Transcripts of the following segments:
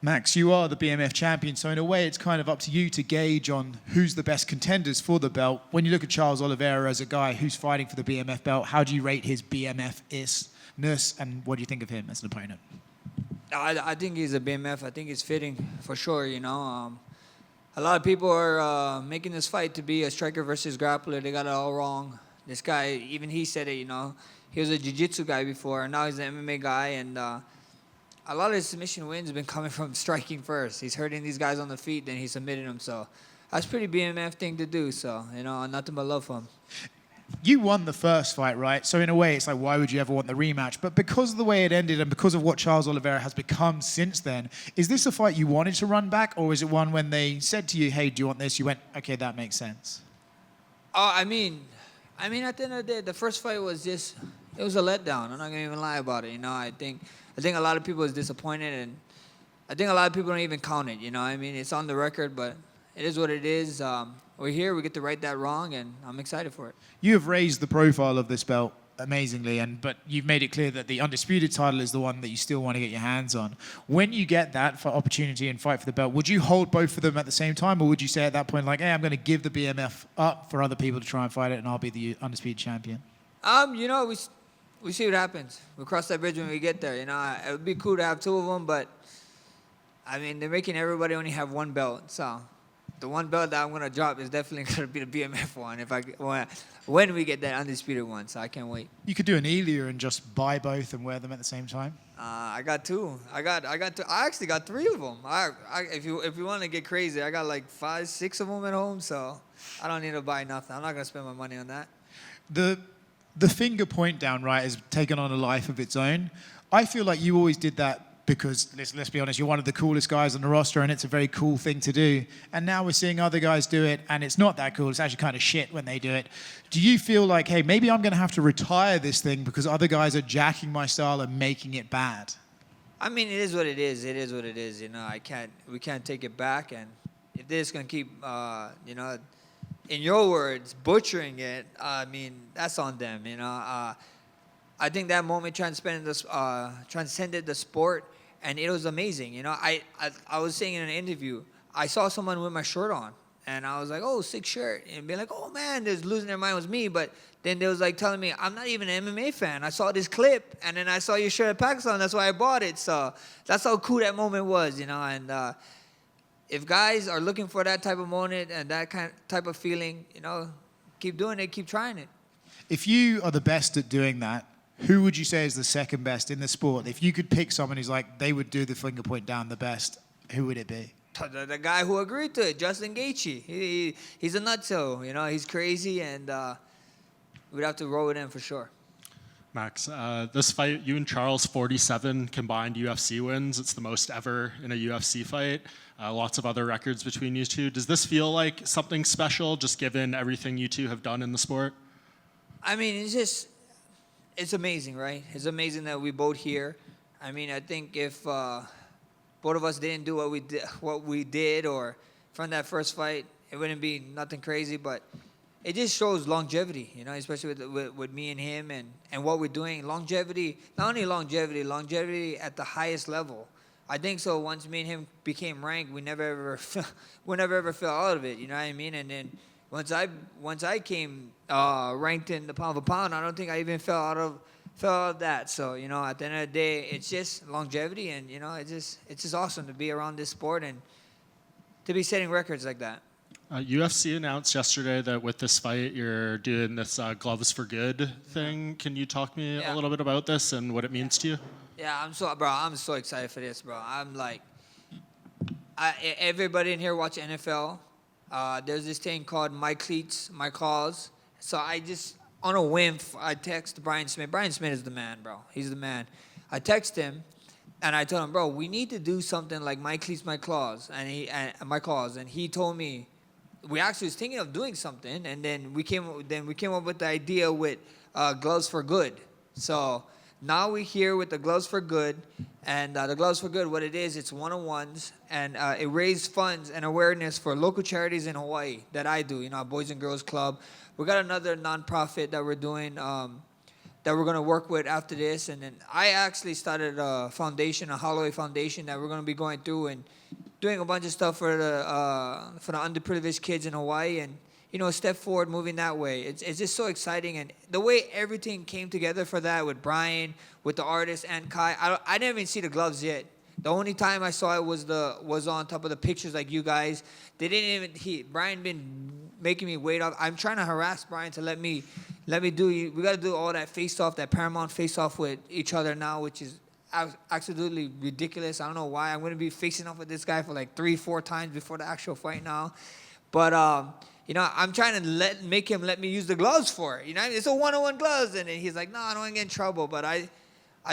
Max, you are the BMF champion, so in a way it's kind of up to you to gauge on who's the best contenders for the belt. When you look at Charles Oliveira as a guy who's fighting for the BMF belt, how do you rate his BMF-ness, and what do you think of him as an opponent? I think he's a BMF. I think he's fitting for sure, you know. A lot of people are making this fight to be a striker versus grappler. They got it all wrong. This guy, even he said it, you know. He was a jiu-jitsu guy before, and now he's an MMA guy, and a lot of his submission wins have been coming from striking first. He's hurting these guys on the feet, then he submitted them. So that's a pretty BMF thing to do. So, you know, nothing but love for him. You won the first fight, right? So in a way, it's like, why would you ever want the rematch? But because of the way it ended and because of what Charles Oliveira has become since then, is this a fight you wanted to run back, or is it one when they said to you, hey, do you want this? You went, okay, that makes sense. I mean, at the end of the day, the first fight was just, it was a letdown. I'm not gonna even lie about it. You know, I think a lot of people is disappointed, and I think a lot of people don't even count it. You know, I mean, it's on the record, but it is what it is. We're here. We get to right that wrong, and I'm excited for it. You have raised the profile of this belt amazingly, but you've made it clear that the undisputed title is the one that you still want to get your hands on. When you get that for opportunity and fight for the belt, would you hold both of them at the same time, or would you say at that point, like, hey, I'm going to give the BMF up for other people to try and fight it, and I'll be the undisputed champion? You know, we see what happens. We'll cross that bridge when we get there. You know, it would be cool to have two of them, but I mean, they're making everybody only have one belt, so the one belt that I'm gonna drop is definitely gonna be the BMF one when we get that undisputed one. So I can't wait. You could do an Ilia and just buy both and wear them at the same time. I got two. I actually got three of them. If you want to get crazy, I got like 5, 6 of them at home. So I don't need to buy nothing. I'm not gonna spend my money on that. The finger point down, right, has taken on a life of its own. I feel like you always did that because, let's be honest, you're one of the coolest guys on the roster, and it's a very cool thing to do. And now we're seeing other guys do it, and it's not that cool. It's actually kind of shit when they do it. Do you feel like, hey, maybe I'm going to have to retire this thing because other guys are jacking my style and making it bad? I mean, it is what it is. It is what it is. You know, we can't take it back. And if they're just going to keep, you know, in your words, butchering it, I mean, that's on them, you know. I think that moment transcended the sport, and it was amazing. You know, I was saying in an interview, I saw someone with my shirt on, and I was like, oh, sick shirt. And be like, oh, man, they're losing their mind was me. But then they was like telling me, I'm not even an MMA fan. I saw this clip, and then I saw your shirt at Pakistan. That's why I bought it. So that's how cool that moment was, you know. And if guys are looking for that type of moment and that type of feeling, you know, keep doing it, keep trying it. If you are the best at doing that, who would you say is the second best in the sport? If you could pick someone who's like, they would do the finger point down the best, who would it be? The guy who agreed to it, Justin Gaethje. He's a nutso, you know, he's crazy, and we'd have to roll with him for sure. Max, this fight, you and Charles, 47 combined UFC wins. It's the most ever in a UFC fight. Lots of other records between you two. Does this feel like something special, just given everything you two have done in the sport? I mean, it's amazing, right? It's amazing that we both here. I mean, I think if both of us didn't do what we did, or from that first fight, it wouldn't be nothing crazy. But it just shows longevity, you know, especially with me and him and what we're doing. Longevity, not only longevity at the highest level. I think so. Once me and him became ranked, we never ever fell out of it. You know what I mean? And then once I came ranked in the pound for pound, I don't think I even fell out of that. So, you know, at the end of the day, it's just longevity, and you know, it's just awesome to be around this sport and to be setting records like that. UFC announced yesterday that with this fight, you're doing this gloves for good thing. Can you talk to me a little bit about this and what it means to you? Yeah, I'm so excited for this, bro. I'm like, everybody in here watch NFL. There's this thing called My Cleats, My Calls. So I just, on a whim, I text Brian Smith. Brian Smith is the man, bro. He's the man. I text him, and I told him, bro, we need to do something like My Cleats, My Claws, My Calls. And he told me, we actually was thinking of doing something, and then we came up with the idea with Gloves for Good. So now we're here with the Gloves for Good, and the Gloves for Good, what it is, it's one-on-ones, and it raises funds and awareness for local charities in Hawaii that I do, you know, Boys and Girls Club. We got another nonprofit that we're doing that that we're gonna work with after this. And then I actually started a foundation, a Holloway Foundation, that we're gonna be going through and doing a bunch of stuff for the underprivileged kids in Hawaii, and a step forward, moving that way. It's just so exciting, and the way everything came together for that with Brian, with the artist and Kai. I didn't even see the gloves yet. The only time I saw it was on top of the pictures, like you guys. They didn't even. Brian been making me wait up. I'm trying to harass Brian to let me do. We got to do all that face off, that Paramount face off with each other now, which is absolutely ridiculous. I don't know why. I'm going to be facing off with this guy for like 3-4 times before the actual fight now. But I'm trying to make him let me use the gloves for it. It's a one-on-one gloves, and then he's like, no, I don't want to get in trouble. But I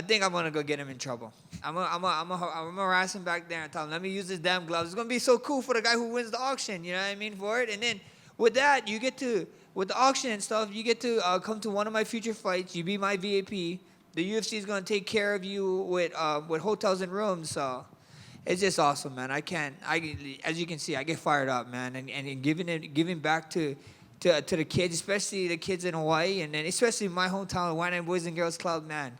think I'm gonna go get him in trouble. I'm gonna harass him back there and tell him, let me use this damn gloves. It's gonna be so cool for the guy who wins the auction. You know what I mean, for it. And then with that, with the auction and stuff, you get to come to one of my future fights. You be my VIP. The UFC is gonna take care of you with hotels and rooms. So it's just awesome, man. As you can see, I get fired up, man, and giving back to the kids, especially the kids in Hawaii, and then especially my hometown, Waianae Boys and Girls Club, man.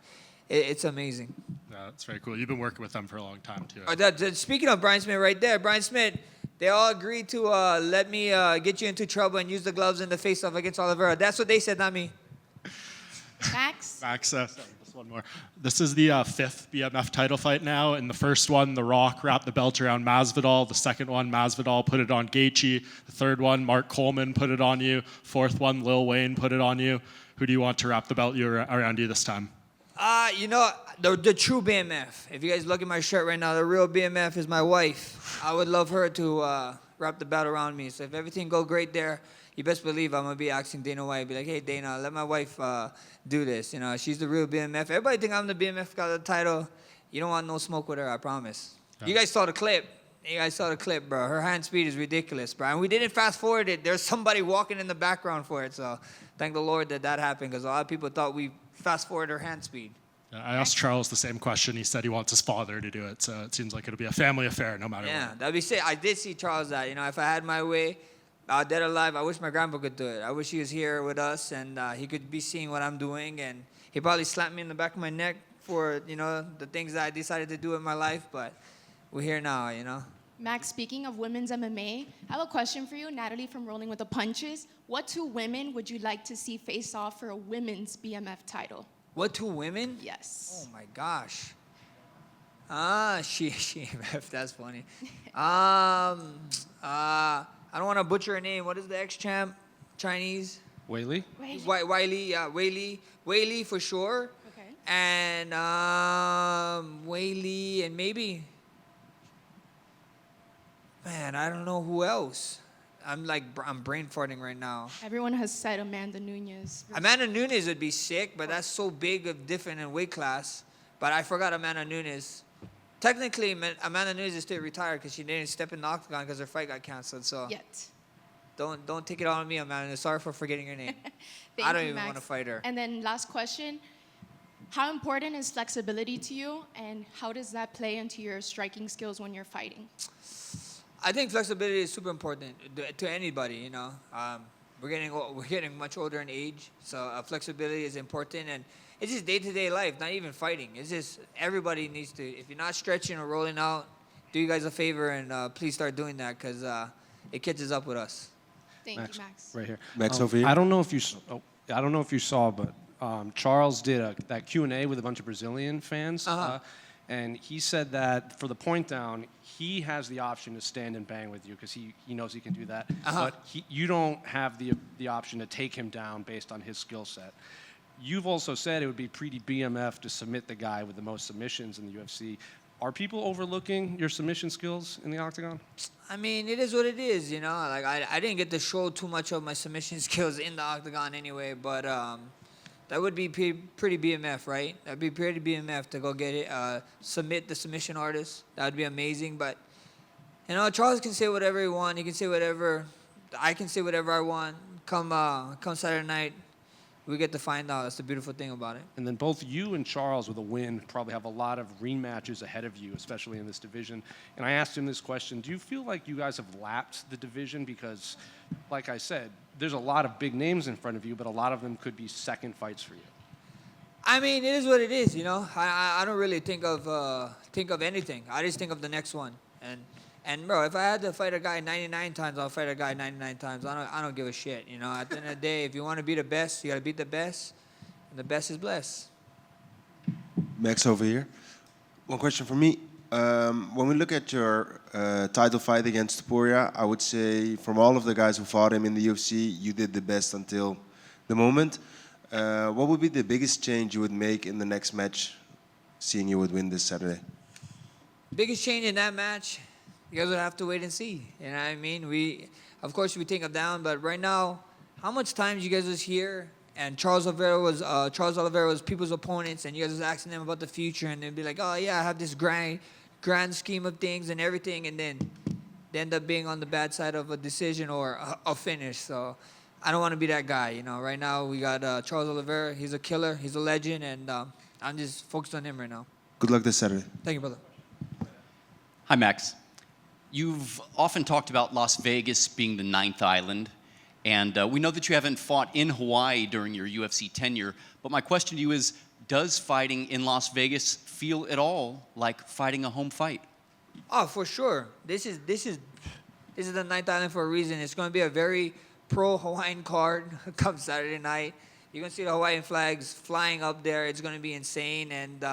It's amazing. Yeah, that's very cool. You've been working with them for a long time, too. Speaking of Brian Smith right there, Brian Smith, they all agreed to let me get you into trouble and use the gloves in the face-off against Oliveira. That's what they said, not me. Max? Sorry, just one more. This is the 5th BMF title fight now. In the first one, The Rock wrapped the belt around Masvidal. The second one, Masvidal put it on Gaethje. The third one, Mark Coleman put it on you. Fourth one, Lil Wayne put it on you. Who do you want to wrap the belt around you this time? The true BMF. If you guys look at my shirt right now, the real BMF is my wife. I would love her to wrap the belt around me. So if everything go great there, you best believe I'm gonna be asking Dana White, be like, hey Dana, let my wife do this. She's the real BMF. Everybody think I'm the BMF, got the title. You don't want no smoke with her, I promise. Yeah. You guys saw the clip. Bro. Her hand speed is ridiculous, bro. And we didn't fast forward it. There's somebody walking in the background for it. So thank the Lord that happened, because a lot of people thought we fast forward her hand speed. I asked Charles the same question. He said he wants his father to do it. So it seems like it'll be a family affair no matter what. Yeah, that'd be sick. I did see Charles that. If I had my way, dead or alive, I wish my grandpa could do it. I wish he was here with us and he could be seeing what I'm doing. And he probably slapped me in the back of my neck for, the things that I decided to do in my life. But we're here now, Max, speaking of women's MMA, I have a question for you, Natalie from Rolling with the Punches. What 2 women would you like to see face off for a women's BMF title? What 2 women? Yes. Oh my gosh. She that's funny. I don't want to butcher her name. What is the ex-champ? Chinese? Weili? Weili, yeah, Weili for sure. Okay. And Weili and maybe, man, I don't know who else. I'm brain farting right now. Everyone has said Amanda Nunes. Amanda Nunes would be sick, but that's so big of different in weight class. But I forgot Amanda Nunes. Technically, Amanda Nunes is still retired because she didn't step in the octagon because her fight got canceled. So Yet. don't take it on me, Amanda. Sorry for forgetting your name. Thank I don't you, even Max. want to fight her. And then last question. How important is flexibility to you, and how does that play into your striking skills when you're fighting? I think flexibility is super important to anybody. We're getting much older in age, so flexibility is important, and it's just day-to-day life, not even fighting. It's just everybody needs to. If you're not stretching or rolling out, do you guys a favor and please start doing that, because it catches up with us. Thank you, Max. Right here. Max over here. I don't know if you saw, but Charles did that Q&A with a bunch of Brazilian fans. And he said that for the point down, he has the option to stand and bang with you because he knows he can do that. But you don't have the option to take him down based on his skill set. You've also said it would be pretty BMF to submit the guy with the most submissions in the UFC. Are people overlooking your submission skills in the octagon? I mean, it is what it is, I didn't get to show too much of my submission skills in the octagon anyway, but that would be pretty BMF, right? That'd be pretty BMF to go get it, submit the submission artist. That would be amazing. But, Charles can say whatever he wants. He can say whatever. I can say whatever I want. Come Saturday night, we get to find out. That's the beautiful thing about it. And then both you and Charles, with a win, probably have a lot of rematches ahead of you, especially in this division. And I asked him this question, do you feel like you guys have lapped the division? Because, like I said, there's a lot of big names in front of you, but a lot of them could be second fights for you. I mean, it is what it is, you know. I don't really think of anything. I just think of the next one. And bro, if I had to fight a guy 99 times, I'll fight a guy 99 times. I don't give a shit, you know. At the end of the day, if you want to be the best, you got to beat the best, and the best is blessed. Max over here. One question for me. When we look at your title fight against Topuria, I would say from all of the guys who fought him in the UFC, you did the best until the moment. What would be the biggest change you would make in the next match, seeing you would win this Saturday? Biggest change in that match, you guys would have to wait and see. You know what I mean? Of course, we take him down, but right now, how much times you guys was here and Charles Oliveira was people's opponents, and you guys was asking them about the future, and they'd be like, oh yeah, I have this grand scheme of things and everything, and then they end up being on the bad side of a decision or a finish. So I don't want to be that guy, you know. Right now we got Charles Oliveira. He's a killer. He's a legend, and I'm just focused on him right now. Good luck this Saturday. Thank you, brother. Hi, Max. You've often talked about Las Vegas being the ninth island, and we know that you haven't fought in Hawaii during your UFC tenure, but my question to you is, does fighting in Las Vegas feel at all like fighting a home fight? Oh, for sure. This is the ninth island for a reason. It's going to be a very pro-Hawaiian card come Saturday night. You're going to see the Hawaiian flags flying up there. It's going to be insane. And,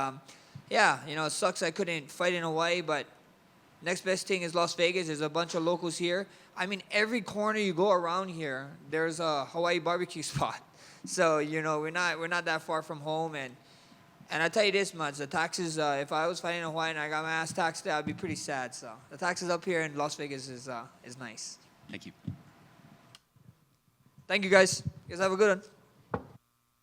yeah, you know, it sucks I couldn't fight in Hawaii, but next best thing is Las Vegas. There's a bunch of locals here. I mean, every corner you go around here, there's a Hawaii barbecue spot. So, you know, we're not that far from home. And I tell you this much, the taxes, if I was fighting in Hawaii and I got my ass taxed there, I'd be pretty sad. So the taxes up here in Las Vegas is nice. Thank you. Thank you, guys. You guys have a good one.